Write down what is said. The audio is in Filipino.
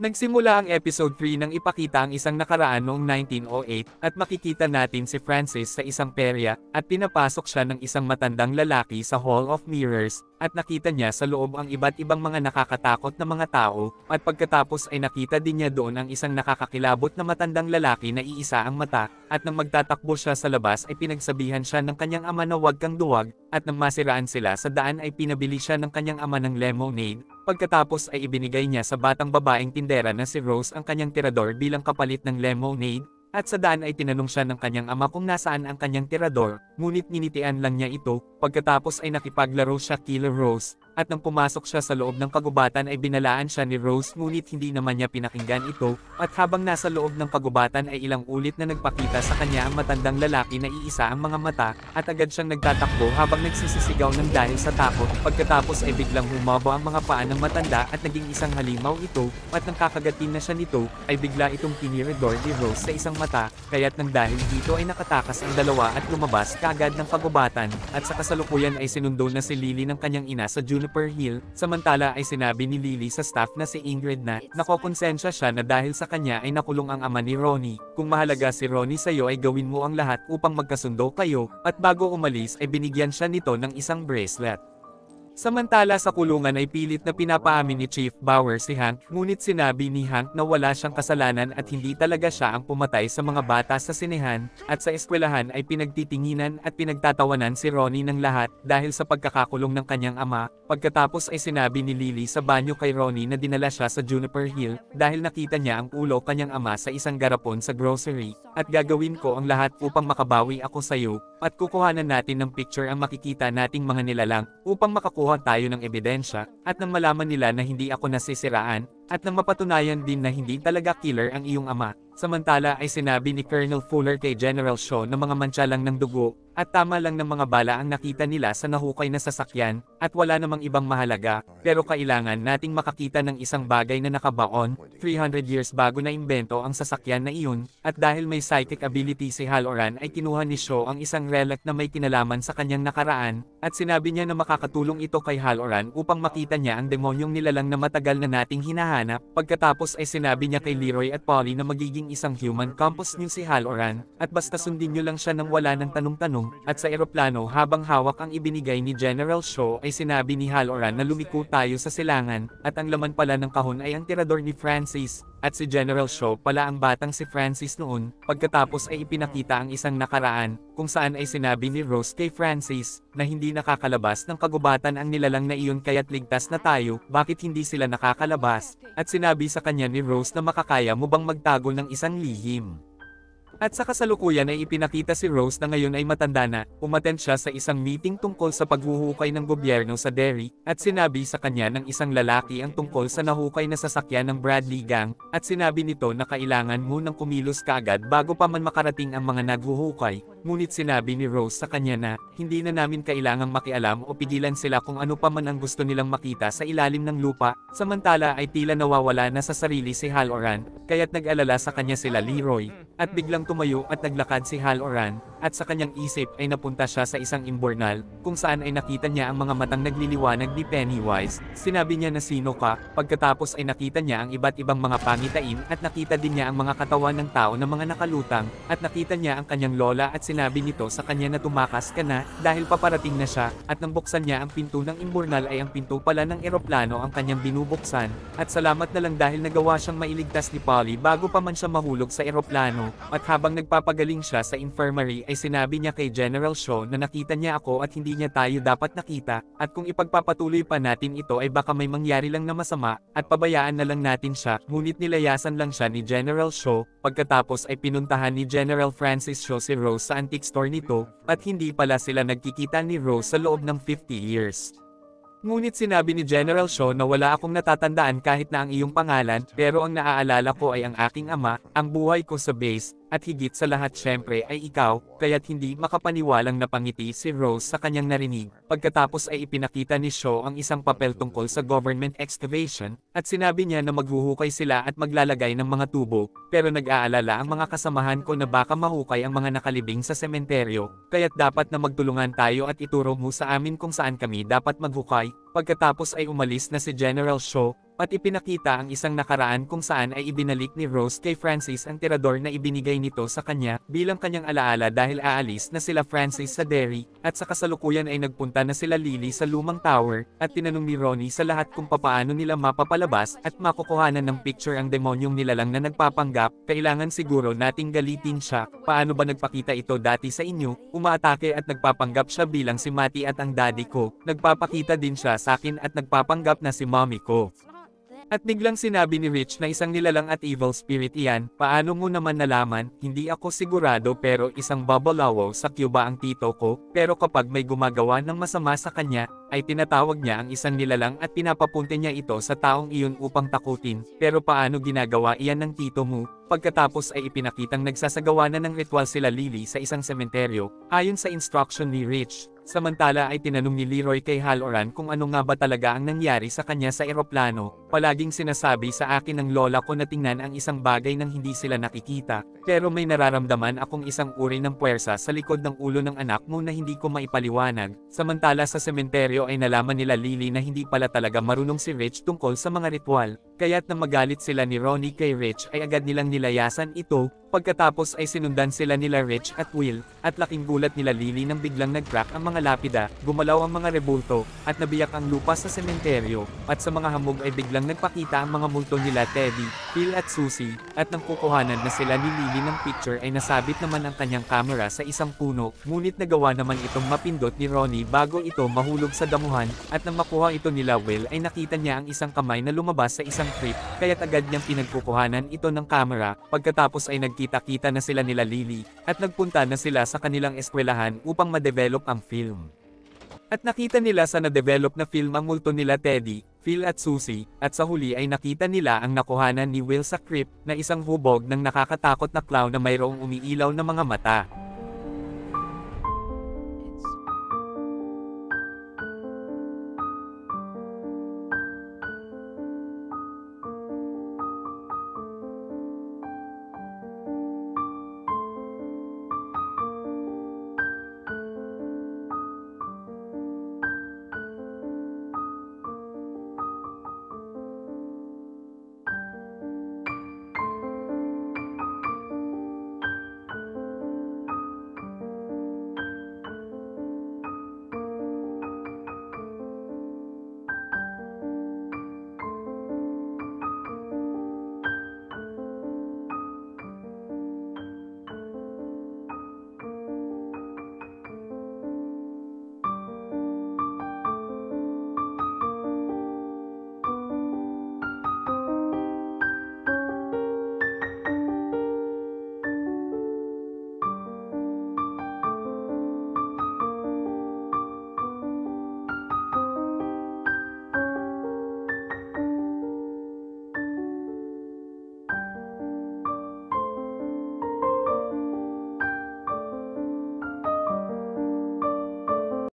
Nagsimula ang episode 3 nang ipakita ang isang nakaraan noong 1908 at makikita natin si Francis sa isang perya at pinapasok siya ng isang matandang lalaki sa Hall of Mirrors at nakita niya sa loob ang iba't ibang mga nakakatakot na mga tao at pagkatapos ay nakita din niya doon ang isang nakakakilabot na matandang lalaki na iisa ang mata at nang magtatakbo siya sa labas ay pinagsabihan siya ng kanyang ama na huwag kang duwag at nang masiraan sila sa daan ay pinabili siya ng kanyang ama ng lemonade. Pagkatapos ay ibinigay niya sa batang babaeng tindera na si Rose ang kanyang tirador bilang kapalit ng lemonade, at sa daan ay tinanong siya ng kanyang ama kung nasaan ang kanyang tirador, ngunit ninitian lang niya ito. Pagkatapos ay nakipaglaro siya kila Rose, at nang pumasok siya sa loob ng kagubatan ay binalaan siya ni Rose ngunit hindi naman niya pinakinggan ito, at habang nasa loob ng kagubatan ay ilang ulit na nagpakita sa kanya ang matandang lalaki na iisa ang mga mata, at agad siyang nagtatakbo habang nagsisisigaw ng dahil sa takot. Pagkatapos ay biglang humaba ang mga paa ng matanda at naging isang halimaw ito, at nang kakagatin na siya nito, ay bigla itong tiniredor ni Rose sa isang mata, kaya't nang dahil dito ay nakatakas ang dalawa at lumabas kaagad ng kagubatan, at sa kasalukuyan ay sinundo na si Lily ng kanyang ina sa Juniper Hill, samantala ay sinabi ni Lily sa staff na si Ingrid na nakokonsensya siya na dahil sa kanya ay nakulong ang ama ni Ronnie. Kung mahalaga si Ronnie sa'yo ay gawin mo ang lahat upang magkasundo kayo, at bago umalis ay binigyan siya nito ng isang bracelet. Samantala sa kulungan ay pilit na pinapaamin ni Chief Bauer si Hank, ngunit sinabi ni Hank na wala siyang kasalanan at hindi talaga siya ang pumatay sa mga bata sa sinehan, at sa eskwelahan ay pinagtitinginan at pinagtatawanan si Ronnie ng lahat dahil sa pagkakakulong ng kanyang ama. Pagkatapos ay sinabi ni Lily sa banyo kay Ronnie na dinala siya sa Juniper Hill dahil nakita niya ang ulo kanyang ama sa isang garapon sa grocery, at gagawin ko ang lahat upang makabawi ako sa'yo, at kukuhanan natin ng picture ang makikita nating mga nilalang upang makakuha tayo ng ebidensya, at nang malaman nila na hindi ako nasisiraan, at nang mapatunayan din na hindi talaga killer ang iyong ama. Samantala ay sinabi ni Colonel Fuller kay General Shaw na mga mantsa lang ng dugo, at tama lang ng mga bala ang nakita nila sa nahukay na sasakyan, at wala namang ibang mahalaga, pero kailangan nating makakita ng isang bagay na nakabaon, 300 years bago na imbento ang sasakyan na iyon, at dahil may psychic ability si Halloran ay kinuha ni Shaw ang isang relic na may kinalaman sa kanyang nakaraan, at sinabi niya na makakatulong ito kay Halloran upang makita niya ang demonyong nilalang na matagal na nating hinahanap. Pagkatapos ay sinabi niya kay Leroy at Polly na magiging isang human compost niyo si Halloran, at basta sundin niyo lang siya nang wala ng tanong-tanong, at sa eroplano habang hawak ang ibinigay ni General Shaw ay sinabi ni Halloran na lumiko tayo sa silangan, at ang laman pala ng kahon ay ang tirador ni Francis, at si General Shaw pala ang batang si Francis noon. Pagkatapos ay ipinakita ang isang nakaraan, kung saan ay sinabi ni Rose kay Francis, na hindi nakakalabas ng kagubatan ang nilalang na iyon kaya't ligtas na tayo, bakit hindi sila nakakalabas? At sinabi sa kanya ni Rose na makakaya mo bang magtago ng isang lihim? At sa kasalukuyan ay ipinakita si Rose na ngayon ay matanda na, umattend siya sa isang meeting tungkol sa paghuhukay ng gobyerno sa Derry, at sinabi sa kanya ng isang lalaki ang tungkol sa nahukay na sasakyan ng Bradley Gang, at sinabi nito na kailangan mo nang kumilos kaagad bago pa man makarating ang mga naghuhukay, ngunit sinabi ni Rose sa kanya na, hindi na namin kailangang makialam o pigilan sila kung ano pa man ang gusto nilang makita sa ilalim ng lupa. Samantala ay tila nawawala na sa sarili si Halloran, kaya't nag-alala sa kanya sila Leroy, at biglang tumayo at naglakad si Halloran, at sa kanyang isip ay napunta siya sa isang imbornal, kung saan ay nakita niya ang mga matang nagliliwanag ni Pennywise. Sinabi niya na sino ka, pagkatapos ay nakita niya ang iba't ibang mga pangitain at nakita din niya ang mga katawan ng tao na mga nakalutang, at nakita niya ang kanyang lola at sinabi nito sa kanya na tumakas ka na, dahil paparating na siya, at nang buksan niya ang pinto ng imbornal ay ang pinto pala ng eroplano ang kanyang binubuksan, at salamat na lang dahil nagawa siyang mailigtas ni Polly bago pa man siya mahulog sa eroplano, at habang nagpapagaling siya sa infirmary ay sinabi niya kay General Shaw na nakita niya ako at hindi niya tayo dapat nakita, at kung ipagpapatuloy pa natin ito ay baka may mangyari lang na masama, at pabayaan na lang natin siya, ngunit nilayasan lang siya ni General Shaw. Pagkatapos ay pinuntahan ni General Francis Shaw si Rose sa antique store nito, at hindi pala sila nagkikita ni Rose sa loob ng 50 years. Ngunit sinabi ni General Shaw na wala akong natatandaan kahit na ang iyong pangalan, pero ang naaalala ko ay ang aking ama, ang buhay ko sa base, at higit sa lahat syempre ay ikaw, kaya't hindi makapaniwalang napangiti si Rose sa kanyang narinig. Pagkatapos ay ipinakita ni Shaw ang isang papel tungkol sa government excavation, at sinabi niya na maghuhukay sila at maglalagay ng mga tubo, pero nag-aalala ang mga kasamahan ko na baka mahukay ang mga nakalibing sa sementeryo, kaya't dapat na magtulungan tayo at ituro mo sa amin kung saan kami dapat maghukay. Pagkatapos ay umalis na si General Shaw, at ipinakita ang isang nakaraan kung saan ay ibinalik ni Rose kay Francis ang tirador na ibinigay nito sa kanya bilang kanyang alaala dahil aalis na sila Francis sa Derry, at sa kasalukuyan ay nagpunta na sila Lily sa lumang tower, at tinanong ni Ronnie sa lahat kung papaano nila mapapalabas at makukuhanan ng picture ang demonyong nilalang na nagpapanggap. Kailangan siguro nating galitin siya. Paano ba nagpakita ito dati sa inyo? Umaatake at nagpapanggap siya bilang si Matty at ang daddy ko. Nagpapakita din siya sa akin at nagpapanggap na si mommy ko. At biglang sinabi ni Rich na isang nilalang at evil spirit iyan. Paano mo naman nalaman? Hindi ako sigurado pero isang babalawo sa Cuba ang tito ko, pero kapag may gumagawa ng masama sa kanya, ay tinatawag niya ang isang nilalang at pinapapunte niya ito sa taong iyon upang takutin. Pero paano ginagawa iyan ng tito mo? Pagkatapos ay ipinakitang nagsasagawa na ng ritual sila Lily sa isang sementeryo, ayon sa instruction ni Rich. Samantala ay tinanong ni Leroy kay Halloran kung ano nga ba talaga ang nangyari sa kanya sa eroplano. Palaging sinasabi sa akin ng lola ko na tingnan ang isang bagay nang hindi sila nakikita. Pero may nararamdaman akong isang uri ng puwersa sa likod ng ulo ng anak mo na hindi ko maipaliwanag. Samantala sa sementeryo ay nalaman nila Lily na hindi pala talaga marunong si Rich tungkol sa mga ritual. Kaya't nang magalit sila ni Ronnie kay Rich ay agad nilang nilayasan ito. Pagkatapos ay sinundan sila nila Rich at Will, at laking gulat nila Lily nang biglang nag-crack ang mga lapida, gumalaw ang mga rebulto, at nabiyak ang lupa sa sementeryo, at sa mga hamog ay biglang nagpakita ang mga multo nila Teddy, Phil at Susie, at nang kukuhanan na sila ni Lily ng picture ay nasabit naman ang kanyang camera sa isang puno, ngunit nagawa naman itong mapindot ni Ronnie bago ito mahulog sa damuhan, at nang makuha ito nila Will ay nakita niya ang isang kamay na lumabas sa isang trip, kaya't agad niyang pinagkukuhanan ito ng camera. Pagkatapos ay nagkita-kita na sila nila Lily, at nagpunta na sila sa kanilang eskwelahan upang ma-develop ang film. At nakita nila sa na-develop na film ang multo nila Teddy, Phil at Susie, at sa huli ay nakita nila ang nakuhanan ni Will sa crypt na isang hubog ng nakakatakot na clown na mayroong umiilaw na mga mata.